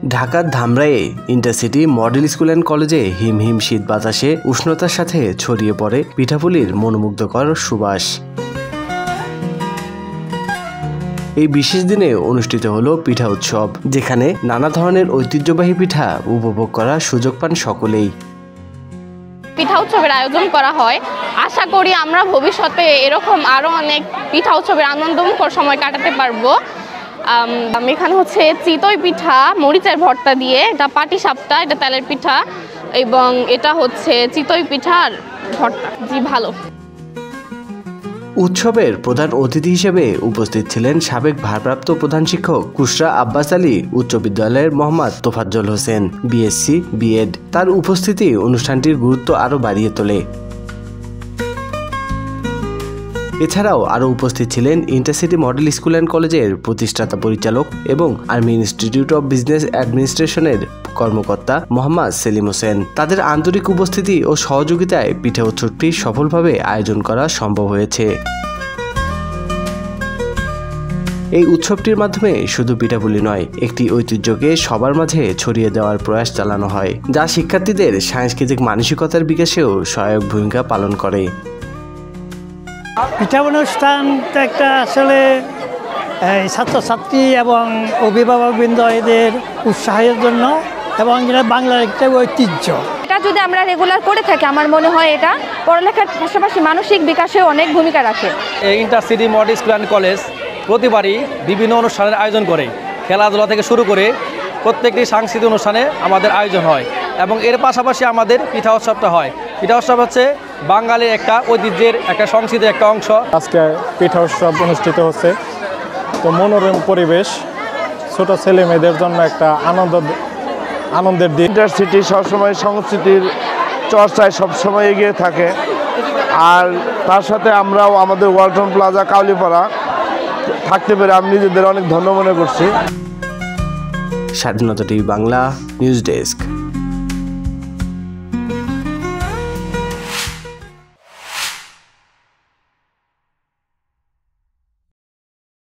ঢাকার ধামরাইয়ে intercity model school and কলেজে হিমহিম শীত বাতাসে উষ্ণতার সাথে ছড়িয়ে পড়ে পিঠাপুলির মনোমুগ্ধকর সুবাস। এই বিশেষ দিনে অনুষ্ঠিত হলো পিঠা উৎসব, যেখানে নানা ধরনের ঐতিহ্যবাহী পিঠা উপভোগ করার সুযোগ পান সকলেই। পিঠা উৎসবের আয়োজন করা হয়। আশা করি আমরা ভবিষ্যতে এরকম আরো অনেক পিঠা উৎসবের আনন্দমুখর সময় কাটাতে পারবো। এখানে হচ্ছে চিতই পিঠা মরিচের ভর্তা দিয়ে, এটা পাটিসাপটা, এটা তেলের পিঠা, এবং এটা হচ্ছে চিতই পিঠার ভর্তা। জি ভালো। উৎসবের প্রধান অতিথি হিসেবে উপস্থিত ছিলেন সাবেক ভারপ্রাপ্ত প্রধান শিক্ষক কুশরা আব্বাস আলী উচ্চ বিদ্যালয়ের মোহাম্মদ তোফাজ্জল হোসেন, বিএসসি বিএড। তার উপস্থিতি অনুষ্ঠানটির গুরুত্ব আরও বাড়িয়ে তোলে। এছাড়াও আরও উপস্থিত ছিলেন ইন্টারসিটি মডেল স্কুল অ্যান্ড কলেজের প্রতিষ্ঠাতা পরিচালক এবং আর্মি ইনস্টিটিউট অব বিজনেস অ্যাডমিনিস্ট্রেশনের কর্মকর্তা মোহাম্মদ সেলিম হোসেন। তাদের আন্তরিক উপস্থিতি ও সহযোগিতায় পিঠা উৎসবটি সফলভাবে আয়োজন করা সম্ভব হয়েছে। এই উৎসবটির মাধ্যমে শুধু পিঠাপুলি নয়, একটি ঐতিহ্যকে সবার মাঝে ছড়িয়ে দেওয়ার প্রয়াস চালানো হয়, যা শিক্ষার্থীদের সাংস্কৃতিক মানসিকতার বিকাশেও সহায়ক ভূমিকা পালন করে। পিঠা অনুষ্ঠানটা একটা আসলে ছাত্রছাত্রী এবং অভিভাবকবৃন্দ এদের উৎসাহের জন্য, এবং এটা বাংলার একটা ঐতিহ্য। এটা যদি আমরা রেগুলার করে থাকি, আমার মনে হয় এটা পড়ালেখার পাশাপাশি মানসিক বিকাশেও অনেক ভূমিকা রাখে। Intercity model school and college প্রতিবারই বিভিন্ন অনুষ্ঠানের আয়োজন করে, খেলাধুলা থেকে শুরু করে প্রত্যেকটি সাংস্কৃতিক অনুষ্ঠানে আমাদের আয়োজন হয়, এবং এর পাশাপাশি আমাদের পিঠা উৎসবটা হয়। পিঠা উৎসব হচ্ছে বাঙালির একটা ঐতিহ্যের একটা সংস্কৃতির একটা অংশ। আজকে পিঠা উৎসব অনুষ্ঠিত হচ্ছে, তো মনোরম পরিবেশ, ছোট ছেলে মেয়েদের জন্য একটা আনন্দের দিন। ইন্টারসিটি সবসময় সংস্কৃতির চর্চায় সবসময় এগিয়ে থাকে, আর তার সাথে আমরাও আমাদের ওয়ালটন প্লাজা কাউলিপাড়া থাকতে পেরে আমি নিজেদের অনেক ধন্য মনে করছি। স্বাধীনতা টিভি বাংলা নিউজ ডেস্ক।